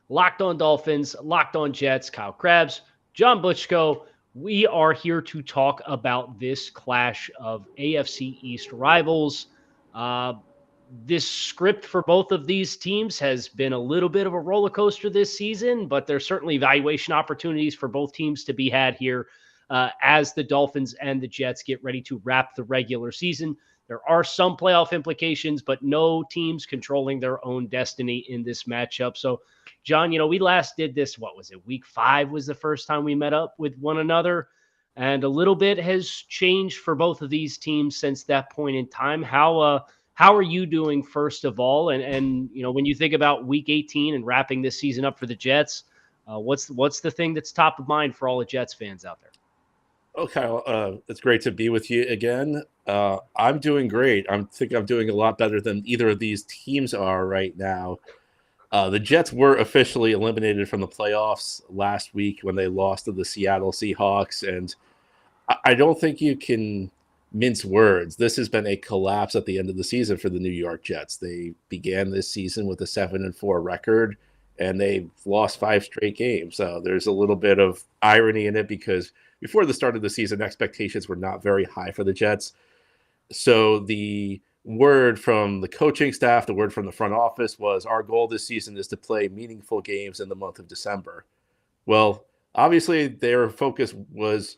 Locked On Dolphins, Locked On Jets, Kyle Krabs, John Butchko. We are here to talk about this clash of AFC East rivals. Uh, this script for both of these teams has been a little bit of a roller coaster this season, but there's certainly valuation opportunities for both teams to be had here as the Dolphins and the Jets get ready to wrap the regular season. There are some playoff implications, but no teams controlling their own destiny in this matchup. So, John, we last did this, what was it? Week 5 was the first time we met up with one another. And a little bit has changed for both of these teams since that point in time. How are you doing, first of all? And when you think about Week 18 and wrapping this season up for the Jets, what's the thing that's top of mind for all the Jets fans out there? Oh, Kyle, it's great to be with you again. I'm doing great. I think I'm doing a lot better than either of these teams are right now. The Jets were officially eliminated from the playoffs last week when they lost to the Seattle Seahawks, and I don't think you can mince words. This has been a collapse at the end of the season for the New York Jets. They began this season with a 7-4 record, and they've lost 5 straight games. So there's a little bit of irony in it because before the start of the season, expectations were not very high for the Jets. So the word from the coaching staff, the word from the front office was our goal this season is to play meaningful games in the month of December. Well, obviously their focus was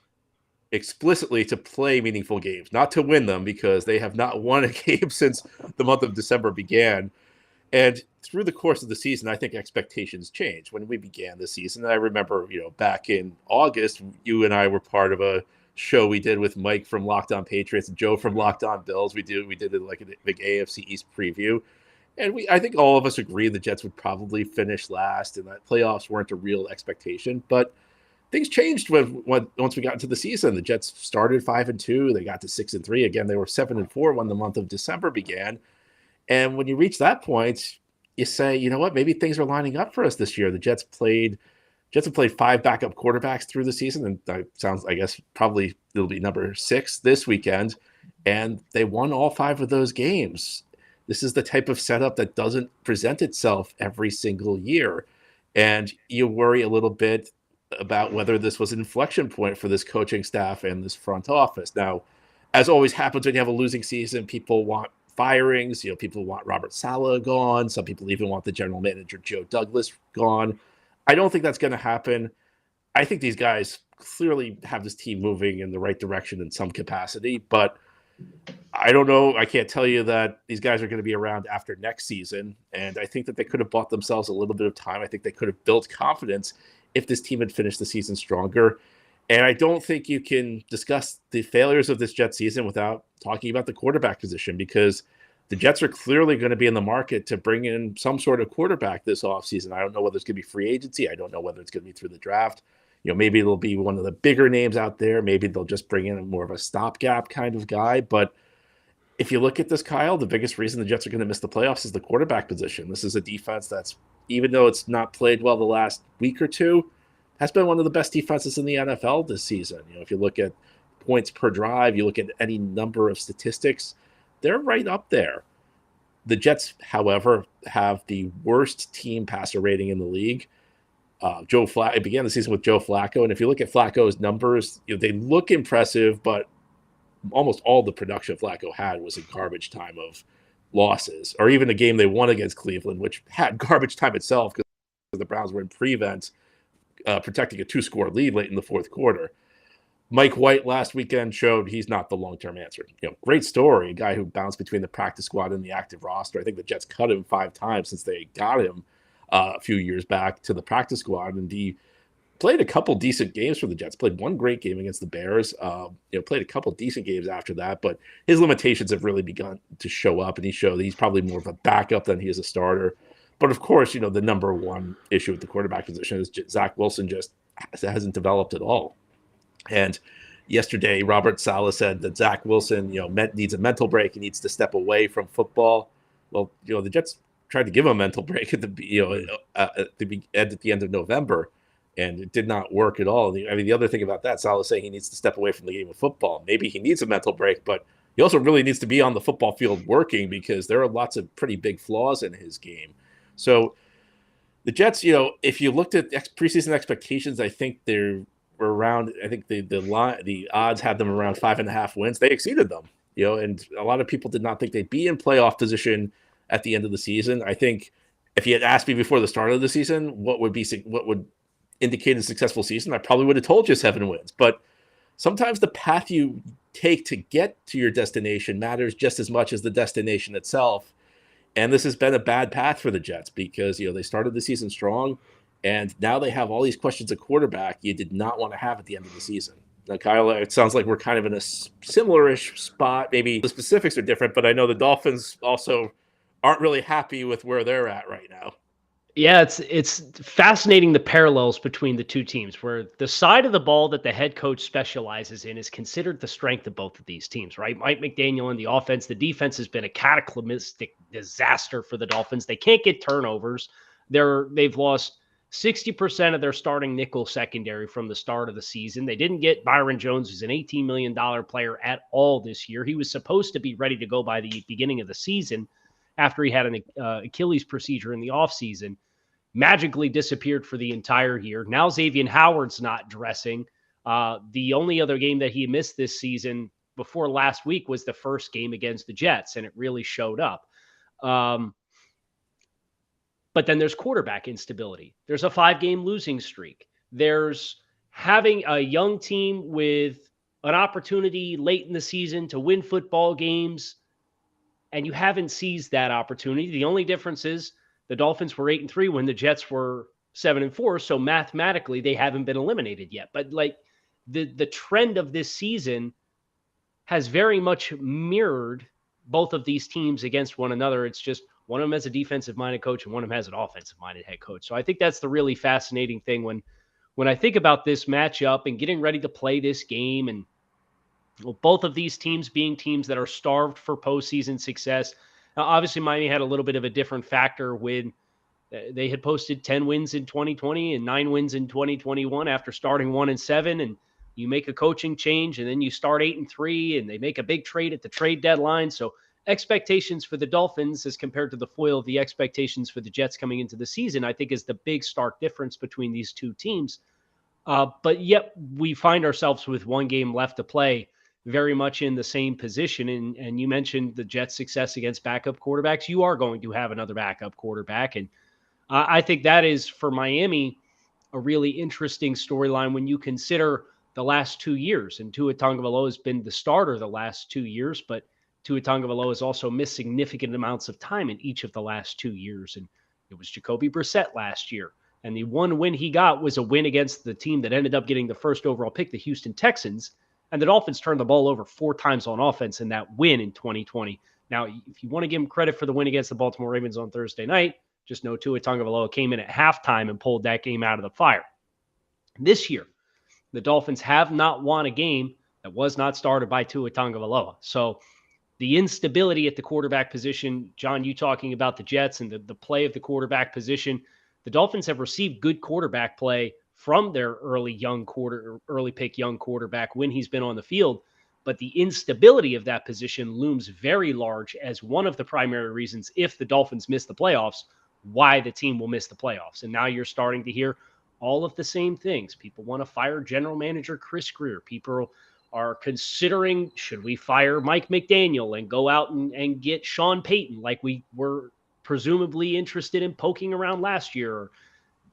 explicitly to play meaningful games, not to win them, because they have not won a game since the month of December began. And through the course of the season, I think expectations changed. When we began the season, I remember, back in August, you and I were part of a show we did with Mike from Locked On Patriots and Joe from Locked On Bills. We did it like a big AFC East preview. And I think all of us agreed the Jets would probably finish last and that playoffs weren't a real expectation. But things changed once we got into the season. The Jets started 5-2. They got to 6-3. Again, they were 7-4 when the month of December began. And when you reach that point, you say, you know what, maybe things are lining up for us this year. The Jets have played 5 backup quarterbacks through the season, and that sounds, I guess, probably it'll be number 6 this weekend, and they won all 5 of those games. This is the type of setup that doesn't present itself every single year, and you worry a little bit about whether this was an inflection point for this coaching staff and this front office. Now, as always happens when you have a losing season, people want firings. People want Robert Saleh gone. Some people even want the general manager, Joe Douglas, gone. I don't think that's going to happen. I think these guys clearly have this team moving in the right direction in some capacity, but I don't know. I can't tell you that these guys are going to be around after next season, and I think that they could have bought themselves a little bit of time. I think they could have built confidence if this team had finished the season stronger. And I don't think you can discuss the failures of this Jets season without talking about the quarterback position, because the Jets are clearly going to be in the market to bring in some sort of quarterback this offseason. I don't know whether it's going to be free agency. I don't know whether it's going to be through the draft. Maybe it'll be one of the bigger names out there. Maybe they'll just bring in more of a stopgap kind of guy. But if you look at this, Kyle, the biggest reason the Jets are going to miss the playoffs is the quarterback position. This is a defense that's, even though it's not played well the last week or two, has been one of the best defenses in the NFL this season. If you look at points per drive, you look at any number of statistics, they're right up there. The Jets, however, have the worst team passer rating in the league. It began the season with Joe Flacco, and if you look at Flacco's numbers, they look impressive, but almost all the production Flacco had was in garbage time of losses, or even the game they won against Cleveland, which had garbage time itself because the Browns were in prevent, protecting a 2-score lead late in the fourth quarter. Mike White last weekend showed he's not the long-term answer. Great story, a guy who bounced between the practice squad and the active roster. I think the Jets cut him 5 times since they got him a few years back to the practice squad, and he played a couple decent games for the Jets. Played one great game against the Bears. Played a couple decent games after that, but his limitations have really begun to show up, and he showed that he's probably more of a backup than he is a starter. But of course, the number one issue with the quarterback position is Zach Wilson just hasn't developed at all. And yesterday, Robert Saleh said that Zach Wilson, needs a mental break. He needs to step away from football. Well, the Jets tried to give him a mental break at the end of November, and it did not work at all. I mean, the other thing about that, Saleh saying he needs to step away from the game of football. Maybe he needs a mental break, but he also really needs to be on the football field working, because there are lots of pretty big flaws in his game. So The Jets, if you looked at preseason expectations, I think they were around. I think the odds had them around 5.5 wins. They exceeded them, and a lot of people did not think they'd be in playoff position at the end of the season. I think if you had asked me before the start of the season what would indicate a successful season, I probably would have told you 7 wins. But sometimes the path you take to get to your destination matters just as much as the destination itself. And this has been a bad path for the Jets because, they started the season strong and now they have all these questions at quarterback you did not want to have at the end of the season. Now, Kyle, it sounds like we're kind of in a similar-ish spot. Maybe the specifics are different, but I know the Dolphins also aren't really happy with where they're at right now. Yeah, it's fascinating the parallels between the two teams, where the side of the ball that the head coach specializes in is considered the strength of both of these teams, right? Mike McDaniel in the offense, the defense has been a cataclysmic disaster for the Dolphins. They can't get turnovers. They've lost 60% of their starting nickel secondary from the start of the season. They didn't get Byron Jones, who's an $18 million player at all this year. He was supposed to be ready to go by the beginning of the season after he had an Achilles procedure in the offseason, magically disappeared for the entire year. Now Xavier Howard's not dressing. The only other game that he missed this season before last week was the first game against the Jets, and it really showed up. But then there's quarterback instability. There's a 5-game losing streak. There's having a young team with an opportunity late in the season to win football games, and you haven't seized that opportunity. The only difference is the Dolphins were 8-3 when the Jets were 7-4. So mathematically, they haven't been eliminated yet. But like the trend of this season has very much mirrored both of these teams against one another. It's just one of them has a defensive-minded coach and one of them has an offensive-minded head coach. So I think that's the really fascinating thing when I think about this matchup and getting ready to play this game, and both of these teams being teams that are starved for postseason success. Now, obviously, Miami had a little bit of a different factor when they had posted 10 wins in 2020 and 9 wins in 2021 after starting 1-7. And you make a coaching change and then you start 8-3 and they make a big trade at the trade deadline. So expectations for the Dolphins as compared to the foil of the expectations for the Jets coming into the season, I think is the big stark difference between these two teams. But yet we find ourselves with one game left to play, very much in the same position. And you mentioned the Jets' success against backup quarterbacks. You are going to have another backup quarterback. And I think that is, for Miami, a really interesting storyline when you consider the last 2 years. And Tua Tagovailoa has been the starter the last 2 years, but Tua Tagovailoa has also missed significant amounts of time in each of the last 2 years. And it was Jacoby Brissett last year. And the one win he got was a win against the team that ended up getting the first overall pick, the Houston Texans. And the Dolphins turned the ball over 4 times on offense in that win in 2020. Now, if you want to give him credit for the win against the Baltimore Ravens on Thursday night, just know Tua Tagovailoa came in at halftime and pulled that game out of the fire. This year, the Dolphins have not won a game that was not started by Tua Tagovailoa. So the instability at the quarterback position, John, you talking about the Jets and the play of the quarterback position, the Dolphins have received good quarterback play from their early pick young quarterback when he's been on the field. But the instability of that position looms very large as one of the primary reasons, if the Dolphins miss the playoffs, why the team will miss the playoffs. And now you're starting to hear all of the same things. People want to fire general manager Chris Grier. People are considering, should we fire Mike McDaniel and go out and get Sean Payton like we were presumably interested in poking around last year?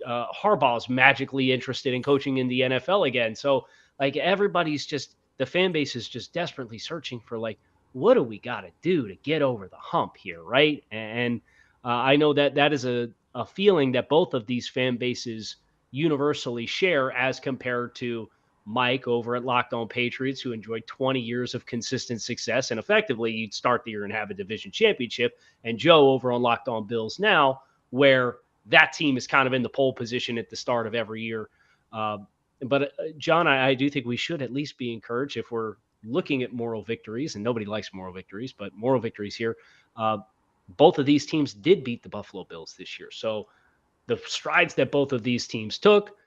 Harbaugh's magically interested in coaching in the NFL again. So like everybody's just, the fan base is just desperately searching for like, what do we got to do to get over the hump here, right? And I know that is a feeling that both of these fan bases universally share as compared to Mike over at Locked On Patriots, who enjoyed 20 years of consistent success. And effectively, you'd start the year and have a division championship. And Joe over on Locked On Bills now, where that team is kind of in the pole position at the start of every year. But John, I do think we should at least be encouraged if we're looking at moral victories, and nobody likes moral victories, but moral victories here. Both of these teams did beat the Buffalo Bills this year. So the strides that both of these teams took,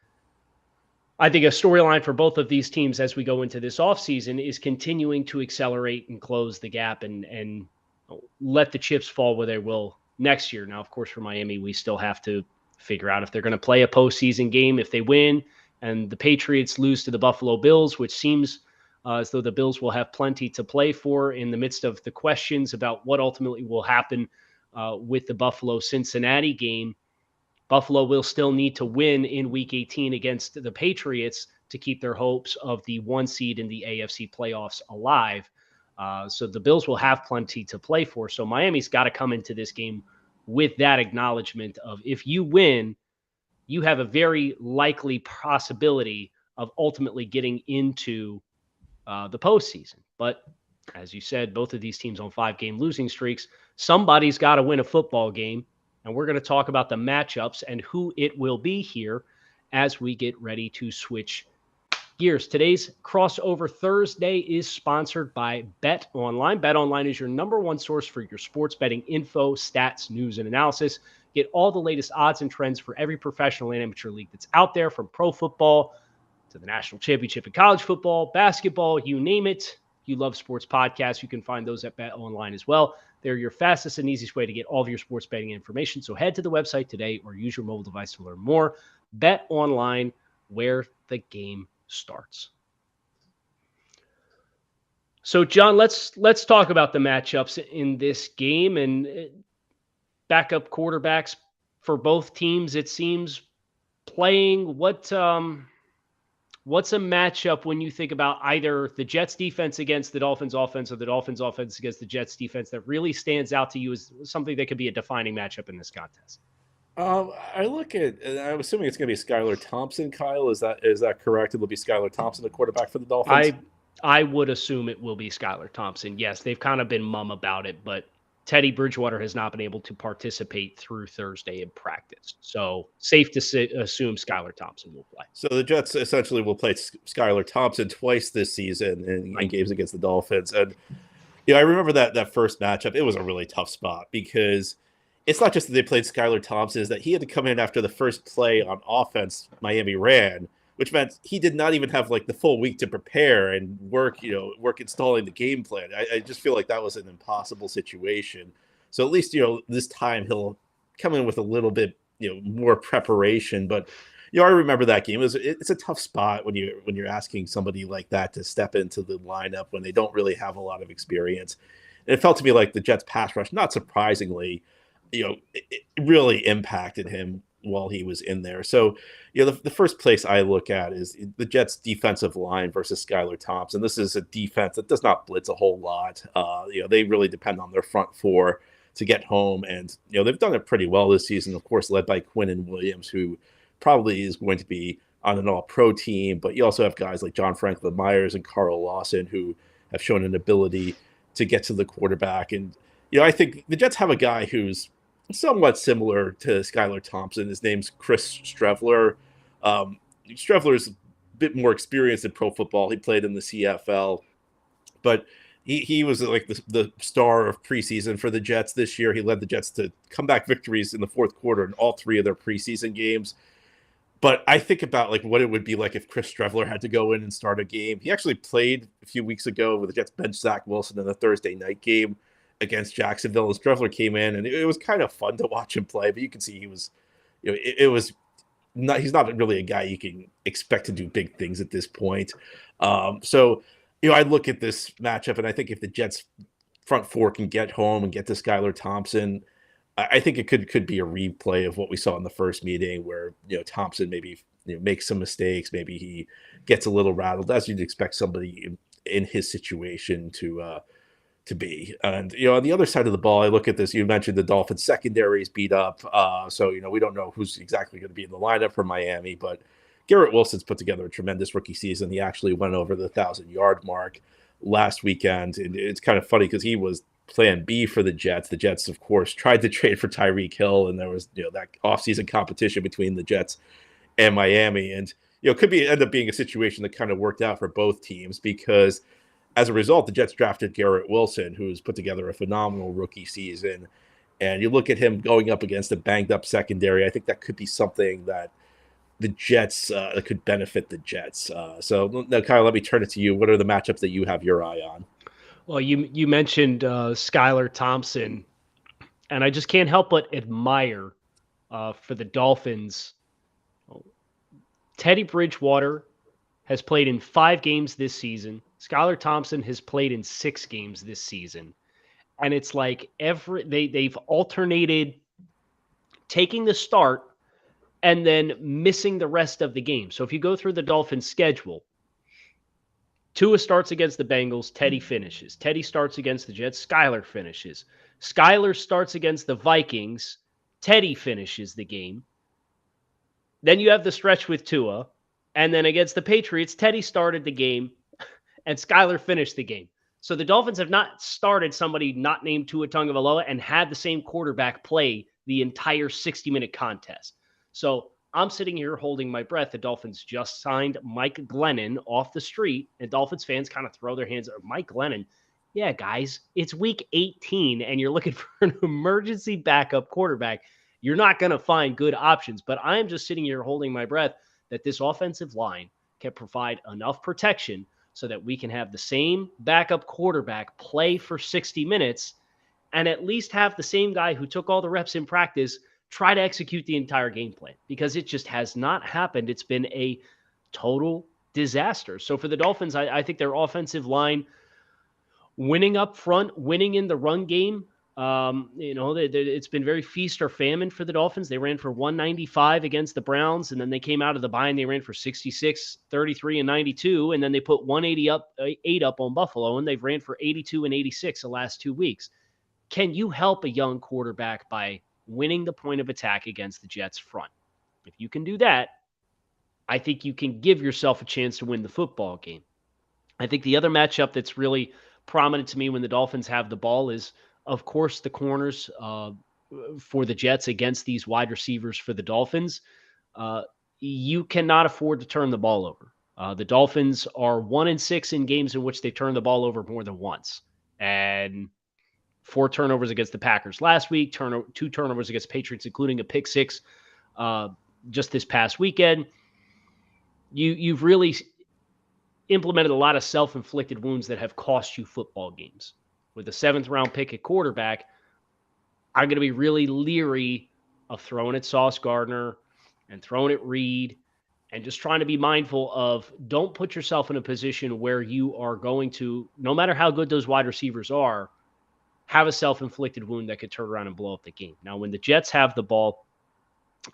I think a storyline for both of these teams as we go into this offseason is continuing to accelerate and close the gap and let the chips fall where they will next year. Now, of course, for Miami, we still have to figure out if they're going to play a postseason game. If they win and the Patriots lose to the Buffalo Bills, which seems as though the Bills will have plenty to play for in the midst of the questions about what ultimately will happen with the Buffalo-Cincinnati game, Buffalo will still need to win in Week 18 against the Patriots to keep their hopes of the 1 seed in the AFC playoffs alive. So the Bills will have plenty to play for. So Miami's got to come into this game with that acknowledgement of, if you win, you have a very likely possibility of ultimately getting into the postseason. But as you said, both of these teams on 5-game losing streaks. Somebody's got to win a football game. And we're going to talk about the matchups and who it will be here as we get ready to switch gears. Today's Crossover Thursday is sponsored by Bet Online. Bet Online is your number one source for your sports betting info, stats, news, and analysis. Get all the latest odds and trends for every professional and amateur league that's out there, from pro football to the national championship in college football, basketball, you name it. You love sports podcasts, you can find those at Bet Online as well. They're your fastest and easiest way to get all of your sports betting information. So head to the website today or use your mobile device to learn more. Bet Online, where the game starts. So, John, let's talk about the matchups in this game, and backup quarterbacks for both teams, it seems, playing. What's a matchup when you think about either the Jets defense against the Dolphins offense or the Dolphins offense against the Jets defense that really stands out to you as something that could be a defining matchup in this contest? I look at, I'm assuming it's going to be Skylar Thompson, Kyle. Is that correct? It'll be Skylar Thompson, the quarterback for the Dolphins? I would assume it will be Skylar Thompson. Yes, they've kind of been mum about it, but Teddy Bridgewater has not been able to participate through Thursday in practice. So safe to assume Skylar Thompson will play. So the Jets essentially will play Skylar Thompson twice this season in games against the Dolphins. And I remember that first matchup. It was a really tough spot because it's not just that they played Skylar Thompson, is that he had to come in after the first play on offense Miami ran, which meant he did not even have like the full week to prepare and work installing the game plan. I just feel like that was an impossible situation. So at least, this time he'll come in with a little bit, more preparation. But, I remember that game. It's a tough spot when you're asking somebody like that to step into the lineup when they don't really have a lot of experience. And it felt to me like the Jets pass rush, not surprisingly, it really impacted him while he was in there. So, the first place I look at is the Jets defensive line versus Skylar Thompson. This is a defense that does not blitz a whole lot. They really depend on their front four to get home. And, they've done it pretty well this season, of course, led by Quinnen Williams, who probably is going to be on an all-pro team. But you also have guys like John Franklin Myers and Carl Lawson, who have shown an ability to get to the quarterback. And, I think the Jets have a guy who's somewhat similar to Skylar Thompson. His name's Chris Streveler. Streveler's a bit more experienced in pro football. He played in the CFL, but he was like the star of preseason for the Jets this year. He led the Jets to comeback victories in the fourth quarter in all three of their preseason games. But I think about like what it would be like if Chris Streveler had to go in and start a game. He actually played a few weeks ago with the Jets bench Zach Wilson in the Thursday night game against Jacksonville, and Streveler came in, and it was kind of fun to watch him play. But you can see he was, it was not. He's not really a guy you can expect to do big things at this point. So, I look at this matchup, and I think if the Jets front four can get home and get to Skylar Thompson, I think it could be a replay of what we saw in the first meeting, where Thompson maybe makes some mistakes, maybe he gets a little rattled, as you'd expect somebody in his situation to be. And on the other side of the ball, I look at this. You mentioned the Dolphins secondary is beat up, so we don't know who's exactly going to be in the lineup for Miami. But Garrett Wilson's put together a tremendous rookie season. He actually went over the 1,000-yard mark last weekend, and it's kind of funny because he was Plan B for the Jets. The Jets, of course, tried to trade for Tyreek Hill, and there was that offseason competition between the Jets and Miami, and could end up being a situation that kind of worked out for both teams because, as a result, the Jets drafted Garrett Wilson, who's put together a phenomenal rookie season. And you look at him going up against a banged-up secondary, I think that could be something that the Jets could benefit the Jets. So now, Kyle, let me turn it to you. What are the matchups that you have your eye on? Well, you mentioned Skylar Thompson, and I just can't help but admire for the Dolphins. Teddy Bridgewater has played in 5 games this season. Skylar Thompson has played in 6 games this season. And it's like they've alternated taking the start and then missing the rest of the game. So if you go through the Dolphins' schedule, Tua starts against the Bengals, Teddy finishes. Teddy starts against the Jets, Skylar finishes. Skylar starts against the Vikings, Teddy finishes the game. Then you have the stretch with Tua, and then against the Patriots, Teddy started the game, and Skylar finished the game. So the Dolphins have not started somebody not named Tua Tagovailoa and had the same quarterback play the entire 60-minute contest. So I'm sitting here holding my breath. The Dolphins just signed Mike Glennon off the street, and Dolphins fans kind of throw their hands up. Mike Glennon, yeah, guys, it's week 18, and you're looking for an emergency backup quarterback. You're not going to find good options. But I am just sitting here holding my breath that this offensive line can provide enough protection so that we can have the same backup quarterback play for 60 minutes and at least have the same guy who took all the reps in practice try to execute the entire game plan, because it just has not happened. It's been a total disaster. So for the Dolphins, I think their offensive line winning up front, winning in the run game, it's been very feast or famine for the Dolphins. They ran for 195 against the Browns, and then they came out of the bye and they ran for 66, 33, and 92, and then they put 188 up on Buffalo, and they've ran for 82 and 86 the last 2 weeks. Can you help a young quarterback by winning the point of attack against the Jets front? If you can do that, I think you can give yourself a chance to win the football game. I think the other matchup that's really prominent to me when the Dolphins have the ball is, of course, the corners for the Jets against these wide receivers for the Dolphins. You cannot afford to turn the ball over. The Dolphins are 1-6 in games in which they turn the ball over more than once. And 4 turnovers against the Packers last week, 2 turnovers against the Patriots, including a pick 6 just this past weekend. You've really implemented a lot of self-inflicted wounds that have cost you football games. With the 7th-round pick at quarterback, I'm going to be really leery of throwing at Sauce Gardner and throwing at Reed and just trying to be mindful of, don't put yourself in a position where you are going to, no matter how good those wide receivers are, have a self-inflicted wound that could turn around and blow up the game. Now, when the Jets have the ball,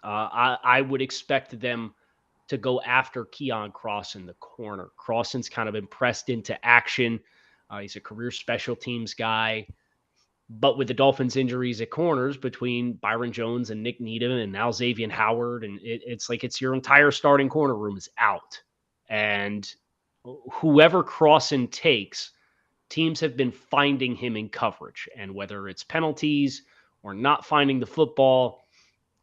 I would expect them to go after Keon Cross in the corner. Crossan's kind of been pressed into action. He's a career special teams guy. But with the Dolphins' injuries at corners between Byron Jones and Nick Needham and now Xavier Howard, and it's like it's your entire starting corner room is out. And whoever Crossan takes, teams have been finding him in coverage. And whether it's penalties or not finding the football,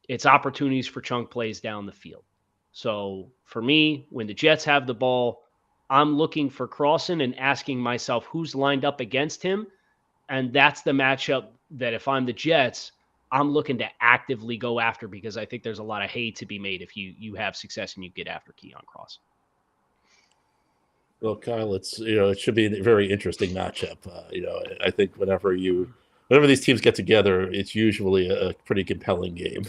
it's opportunities for chunk plays down the field. So for me, when the Jets have the ball, I'm looking for Crossan and asking myself who's lined up against him. And that's the matchup that if I'm the Jets, I'm looking to actively go after, because I think there's a lot of hay to be made if you have success and you get after Keon Cross. Well, Kyle, it should be a very interesting matchup. I think whenever these teams get together, it's usually a pretty compelling game.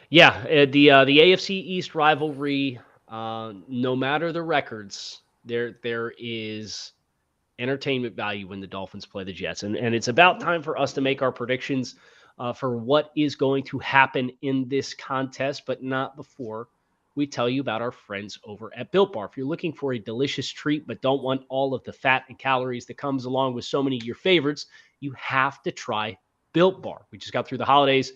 Yeah, the AFC East rivalry, no matter the records, there is entertainment value when the Dolphins play the Jets. And it's about time for us to make our predictions for what is going to happen in this contest, but not before we tell you about our friends over at Built Bar. If you're looking for a delicious treat but don't want all of the fat and calories that comes along with so many of your favorites, you have to try Built Bar. We just got through the holidays.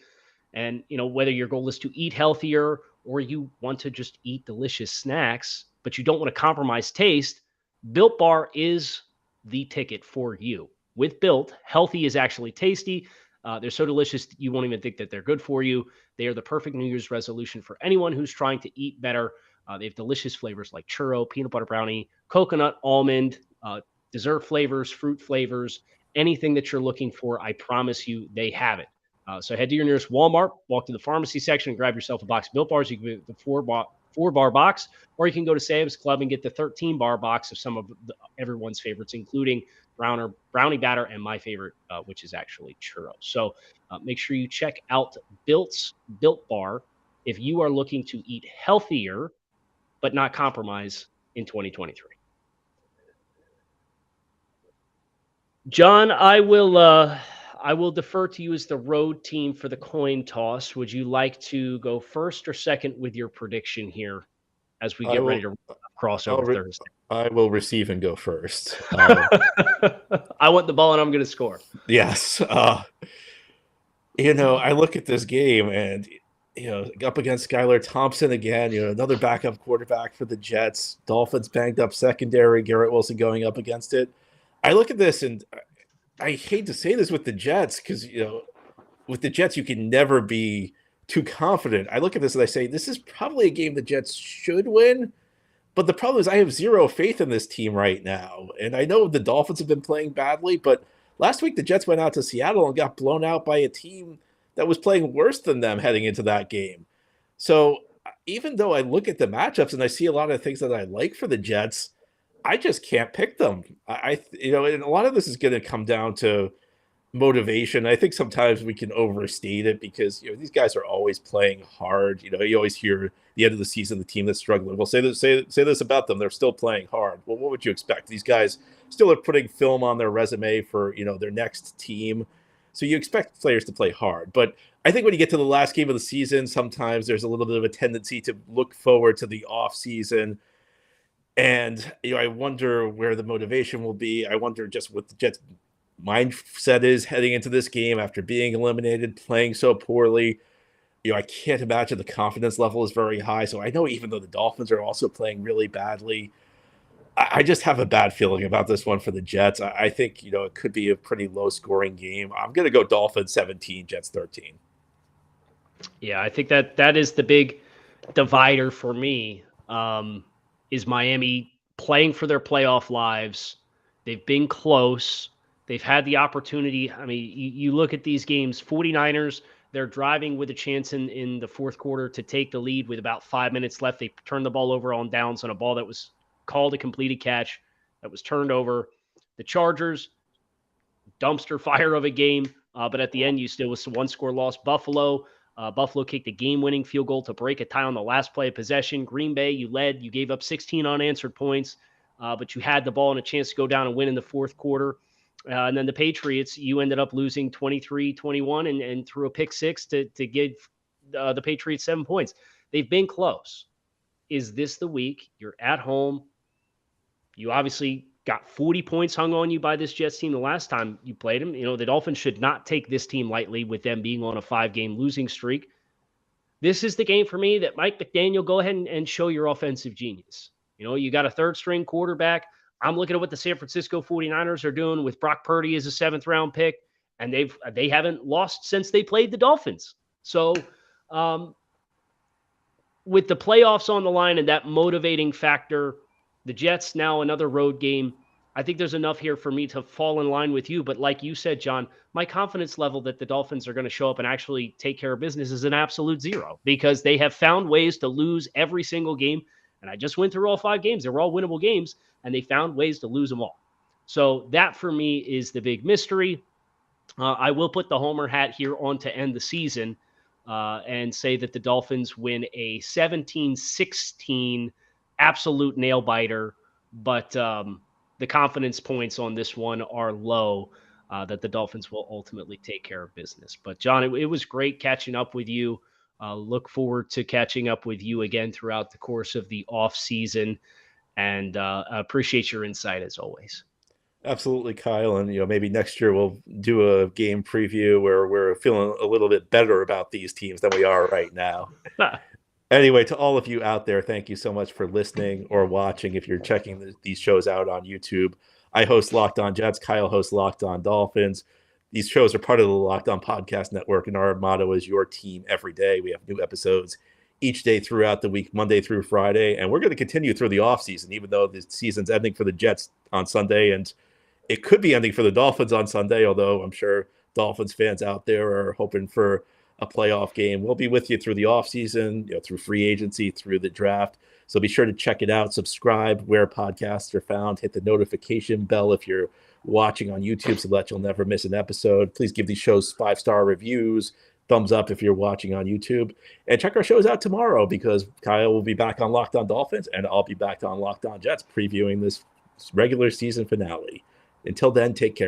And, whether your goal is to eat healthier or you want to just eat delicious snacks, but you don't want to compromise taste, Built Bar is the ticket for you. With Built, healthy is actually tasty. They're so delicious you won't even think that they're good for you. They are the perfect New Year's resolution for anyone who's trying to eat better. They have delicious flavors like churro, peanut butter brownie, coconut, almond, dessert flavors, fruit flavors, anything that you're looking for. I promise you they have it. So head to your nearest Walmart, walk to the pharmacy section, and grab yourself a box of Built Bars. You can get the 4-bar box, or you can go to Sam's Club and get the 13-bar box of some of everyone's favorites, including brownie batter and my favorite, which is actually churros. So make sure you check out Built Bar if you are looking to eat healthier but not compromise in 2023. John, I will defer to you as the road team for the coin toss. Would you like to go first or second with your prediction here as we get ready to crossover Thursday? I will receive and go first. I want the ball and I'm going to score. Yes. I look at this game and, up against Skylar Thompson again, another backup quarterback for the Jets. Dolphins banged up secondary, Garrett Wilson going up against it. I look at this and I hate to say this with the Jets because, with the Jets, you can never be too confident. I look at this and I say, this is probably a game the Jets should win. But the problem is I have zero faith in this team right now. And I know the Dolphins have been playing badly, but last week the Jets went out to Seattle and got blown out by a team that was playing worse than them heading into that game. So even though I look at the matchups and I see a lot of things that I like for the Jets, I just can't pick them. And a lot of this is going to come down to motivation. I think sometimes we can overstate it because these guys are always playing hard. You always hear at the end of the season the team that's struggling. Well, say this about them. They're still playing hard. Well, what would you expect? These guys still are putting film on their resume for their next team. So you expect players to play hard. But I think when you get to the last game of the season, sometimes there's a little bit of a tendency to look forward to the off season. And I wonder where the motivation will be. I wonder just what the Jets' mindset is heading into this game after being eliminated, playing so poorly. I can't imagine the confidence level is very high. So I know even though the Dolphins are also playing really badly, I just have a bad feeling about this one for the Jets. I think, it could be a pretty low-scoring game. I'm going to go Dolphins 17, Jets 13. Yeah, I think that is the big divider for me. Is Miami playing for their playoff lives. They've been close. They've had the opportunity. I mean, you look at these games, 49ers, they're driving with a chance in the fourth quarter to take the lead with about 5 minutes left. They turned the ball over on downs on a ball that was called a completed catch that was turned over. The Chargers, dumpster fire of a game, but at the end, you still was a one-score loss. Buffalo kicked a game-winning field goal to break a tie on the last play of possession. Green Bay, you led. You gave up 16 unanswered points, but you had the ball and a chance to go down and win in the fourth quarter. And then the Patriots, you ended up losing 23-21 and threw a pick six to give the Patriots 7 points. They've been close. Is this the week? You're at home. You obviously got 40 points hung on you by this Jets team the last time you played them. The Dolphins should not take this team lightly with them being on a 5-game losing streak. This is the game for me that Mike McDaniel, go ahead and show your offensive genius. You got a third-string quarterback. I'm looking at what the San Francisco 49ers are doing with Brock Purdy as a 7th-round pick, and they haven't lost since they played the Dolphins. So with the playoffs on the line and that motivating factor, the Jets now another road game. I think there's enough here for me to fall in line with you. But like you said, John, my confidence level that the Dolphins are going to show up and actually take care of business is an absolute zero because they have found ways to lose every single game. And I just went through all 5 games. They were all winnable games, and they found ways to lose them all. So that for me is the big mystery. I will put the homer hat here on to end the season and say that the Dolphins win a 17-16 absolute nail biter, but the confidence points on this one are low that the Dolphins will ultimately take care of business. But John, it was great catching up with you. Look forward to catching up with you again throughout the course of the off season, and appreciate your insight as always. Absolutely, Kyle. And maybe next year we'll do a game preview where we're feeling a little bit better about these teams than we are right now. Anyway, to all of you out there, thank you so much for listening or watching. If you're checking these shows out on YouTube, I host Locked On Jets. Kyle hosts Locked On Dolphins. These shows are part of the Locked On Podcast Network, and our motto is your team every day. We have new episodes each day throughout the week, Monday through Friday, and we're going to continue through the offseason, even though the season's ending for the Jets on Sunday, and it could be ending for the Dolphins on Sunday, although I'm sure Dolphins fans out there are hoping for a playoff game. We'll be with you through the offseason, through free agency, through the draft. So be sure to check it out. Subscribe where podcasts are found. Hit the notification bell if you're watching on YouTube so that you'll never miss an episode. Please give these shows 5-star reviews, thumbs up if you're watching on YouTube. And check our shows out tomorrow because Kyle will be back on Locked On Dolphins and I'll be back on Locked On Jets previewing this regular season finale. Until then, take care.